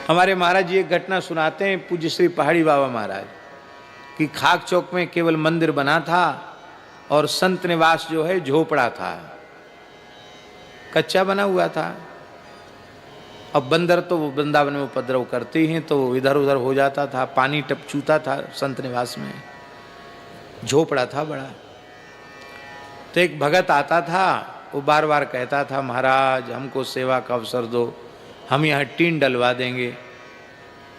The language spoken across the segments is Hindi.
हमारे महाराज जी एक घटना सुनाते हैं, पूज्य श्री पहाड़ी बाबा महाराज कि खाक चौक में केवल मंदिर बना था और संत निवास जो है झोपड़ा था, कच्चा बना हुआ था। अब बंदर तो वो वृंदावन में उपद्रव करते हैं तो इधर उधर हो जाता था, पानी टप चूता था संत निवास में, झोपड़ा था बड़ा। तो एक भगत आता था, वो बार बार कहता था महाराज हमको सेवा का अवसर दो, हम यहाँ टीन डलवा देंगे।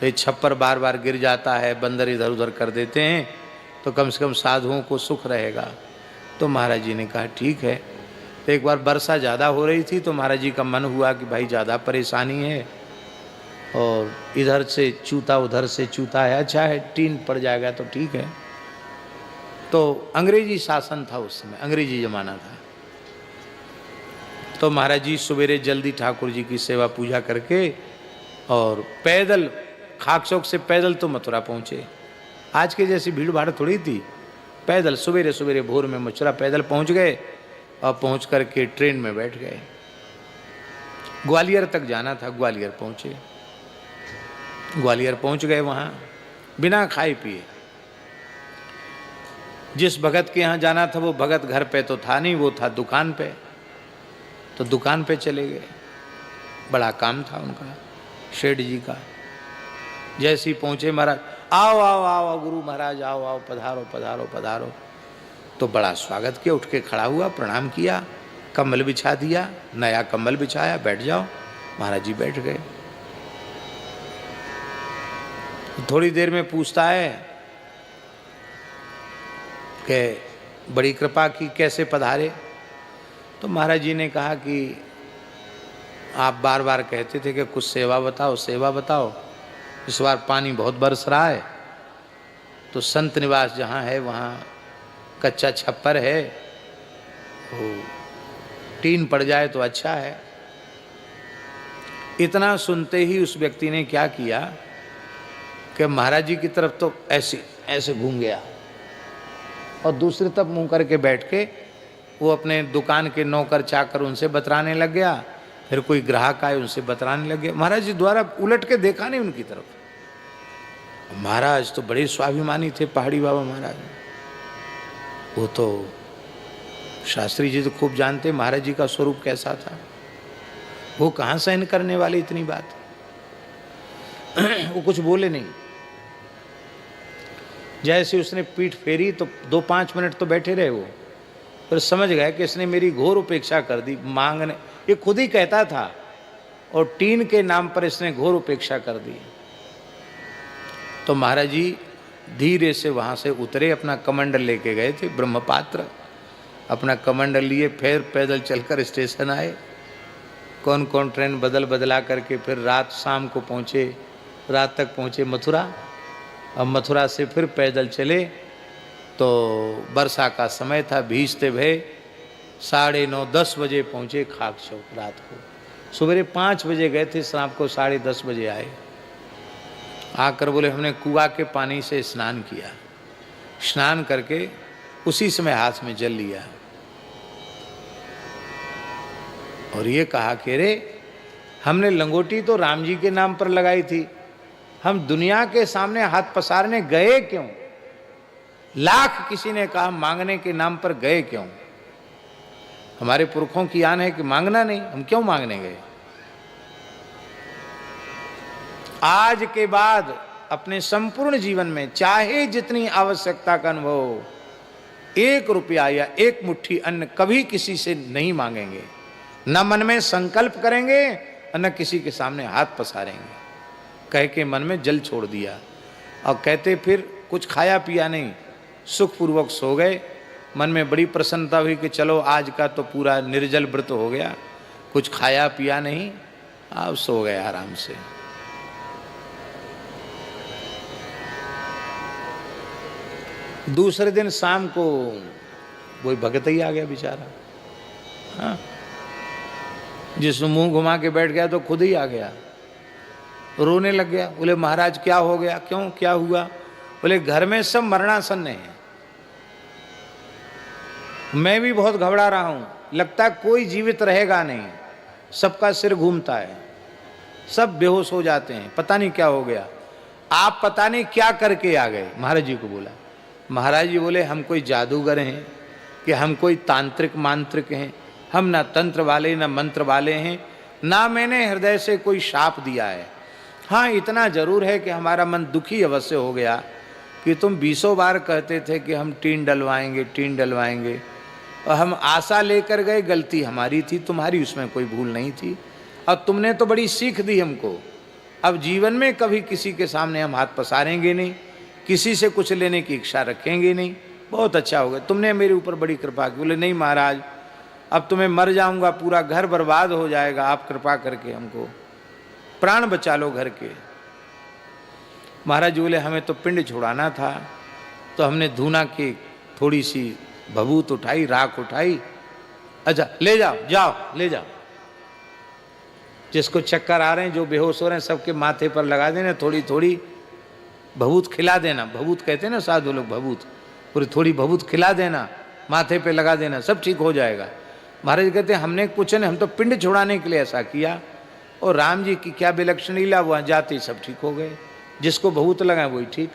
तो ये छप्पर बार बार गिर जाता है, बंदर इधर उधर कर देते हैं, तो कम से कम साधुओं को सुख रहेगा। तो महाराज जी ने कहा ठीक है। तो एक बार वर्षा ज़्यादा हो रही थी तो महाराज जी का मन हुआ कि भाई ज़्यादा परेशानी है और इधर से चूता उधर से चूता है, अच्छा है टीन पड़ जाएगा तो ठीक है। तो अंग्रेजी शासन था उस समय, अंग्रेजी जमाना था। तो महाराज जी सवेरे जल्दी ठाकुर जी की सेवा पूजा करके और पैदल खाक चौक से पैदल तो मथुरा पहुँचे। आज के जैसी भीड़ भाड़ थोड़ी थी, पैदल सवेरे सवेरे भोर में मथुरा पैदल पहुँच गए और पहुँच करके ट्रेन में बैठ गए। ग्वालियर तक जाना था, ग्वालियर पहुँचे, ग्वालियर पहुँच गए। वहाँ बिना खाए पिए, जिस भगत के यहाँ जाना था वो भगत घर पे तो था नहीं, वो था दुकान पे। तो दुकान पे चले गए, बड़ा काम था उनका शेठ जी का। जैसे ही पहुँचे महाराज आओ आओ आओ आओ गुरु महाराज आओ आओ पधारो पधारो पधारो। तो बड़ा स्वागत किया, उठ के खड़ा हुआ, प्रणाम किया, कंबल बिछा दिया, नया कंबल बिछाया, बैठ जाओ। महाराज जी बैठ गए। थोड़ी देर में पूछता है कि बड़ी कृपा की, कैसे पधारे। तो महाराज जी ने कहा कि आप बार बार कहते थे कि कुछ सेवा बताओ सेवा बताओ, इस बार पानी बहुत बरस रहा है तो संत निवास जहाँ है वहाँ कच्चा छप्पर है, वो टीन पड़ जाए तो अच्छा है। इतना सुनते ही उस व्यक्ति ने क्या किया कि महाराज जी की तरफ तो ऐसे ऐसे घूम गया और दूसरी तरफ मुंह करके बैठ के वो अपने दुकान के नौकर चाकर उनसे बतराने लग गया। फिर कोई ग्राहक आए उनसे बतराने लग गया। महाराज जी द्वारा उलट के देखा नहीं उनकी तरफ। महाराज तो बड़े स्वाभिमानी थे पहाड़ी बाबा महाराज, वो तो शास्त्री जी तो खूब जानते महाराज जी का स्वरूप कैसा था। वो कहाँ सहन करने वाले इतनी बात। वो कुछ बोले नहीं। जैसे उसने पीठ फेरी तो 2-5 मिनट तो बैठे रहे वो, फिर समझ गए कि इसने मेरी घोर उपेक्षा कर दी। मांगने, ये खुद ही कहता था, और टीन के नाम पर इसने घोर उपेक्षा कर दी। तो महाराज जी धीरे से वहाँ से उतरे, अपना कमंडल लेके गए थे, ब्रह्मपात्र अपना कमंडल लिए, फिर पैदल चलकर स्टेशन आए। कौन कौन ट्रेन बदला करके फिर रात शाम को पहुँचे, रात तक पहुँचे मथुरा। अब मथुरा से फिर पैदल चले तो वर्षा का समय था, भीजते भय 9:30-10 बजे पहुँचे खाक चौक। रात को सवेरे 5 बजे गए थे, शाम को 10:30 बजे आए। आकर बोले हमने कुआं के पानी से स्नान किया, स्नान करके उसी समय हाथ में जल लिया और ये कहा कि अरे हमने लंगोटी तो राम जी के नाम पर लगाई थी, हम दुनिया के सामने हाथ पसारने गए क्यों? लाख किसी ने कहा मांगने के नाम पर गए क्यों? हमारे पुरखों की आन है कि मांगना नहीं, हम क्यों मांगने गए? आज के बाद अपने संपूर्ण जीवन में चाहे जितनी आवश्यकता का अनुभव हो, 1 रुपया या 1 मुट्ठी अन्न कभी किसी से नहीं मांगेंगे, न मन में संकल्प करेंगे और न किसी के सामने हाथ पसारेंगे। कह के मन में जल छोड़ दिया और कहते फिर कुछ खाया पिया नहीं, सुखपूर्वक सो गए। मन में बड़ी प्रसन्नता हुई कि चलो आज का तो पूरा निर्जल व्रत हो गया, कुछ खाया पिया नहीं, अब सो गए आराम से। दूसरे दिन शाम को वही भगत ही आ गया बेचारा। हाँ, जिसने मुंह घुमा के बैठ गया तो खुद ही आ गया, रोने लग गया। बोले महाराज क्या हो गया? क्यों, क्या हुआ? बोले घर में सब मरणासन्न है, मैं भी बहुत घबरा रहा हूं, लगता कोई जीवित रहेगा नहीं, सबका सिर घूमता है। सब बेहोश हो जाते हैं, पता नहीं क्या हो गया, आप पता नहीं क्या करके आ गए। महाराज जी को बोला। महाराज जी बोले हम कोई जादूगर हैं कि हम कोई तांत्रिक मांत्रिक हैं, हम ना तंत्र वाले ना मंत्र वाले हैं, ना मैंने हृदय से कोई शाप दिया है। हाँ इतना जरूर है कि हमारा मन दुखी अवश्य हो गया कि तुम 20 बार कहते थे कि हम टीन डलवाएंगे टीन डलवाएंगे, और हम आशा लेकर गए, गलती हमारी थी, तुम्हारी उसमें कोई भूल नहीं थी, और तुमने तो बड़ी सीख दी हमको। अब जीवन में कभी किसी के सामने हम हाथ पसारेंगे नहीं, किसी से कुछ लेने की इच्छा रखेंगे नहीं। बहुत अच्छा हो गया, तुमने मेरे ऊपर बड़ी कृपा की। बोले नहीं महाराज, अब तुम्हें मर जाऊंगा, पूरा घर बर्बाद हो जाएगा, आप कृपा करके हमको प्राण बचा लो घर के। महाराज जी बोले हमें तो पिंड छुड़ाना था, तो हमने धूना की थोड़ी सी भभूत उठाई, राख उठाई, अच्छा ले जाओ, जाओ ले जाओ, जिसको चक्कर आ रहे हैं, जो बेहोश हो रहे हैं, सबके माथे पर लगा देना, थोड़ी थोड़ी भभूत खिला देना। भभूत कहते हैं ना साधु लोग, भभूत, पूरी थोड़ी भभूत खिला देना, माथे पे लगा देना, सब ठीक हो जाएगा। महाराज कहते हैं हमने कुछ नहीं, हम तो पिंड छुड़ाने के लिए ऐसा किया, और राम जी की क्या विलक्षण लीला, वहां जाते ही सब ठीक हो गए, जिसको भभूत लगा वही ठीक।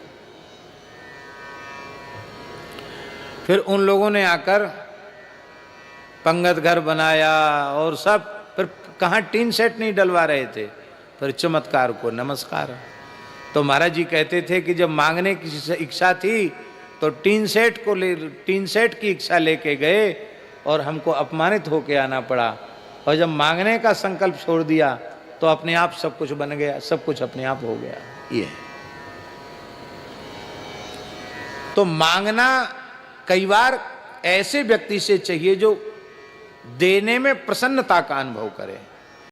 फिर उन लोगों ने आकर पंगत घर बनाया और सब, फिर कहाँ टीन सेट नहीं डलवा रहे थे, फिर चमत्कार को नमस्कार। तो महाराज जी कहते थे कि जब मांगने की इच्छा थी तो टीन सेट की इच्छा लेके गए और हमको अपमानित होके आना पड़ा, और जब मांगने का संकल्प छोड़ दिया तो अपने आप सब कुछ बन गया, सब कुछ अपने आप हो गया। ये तो मांगना कई बार ऐसे व्यक्ति से चाहिए जो देने में प्रसन्नता का अनुभव करे।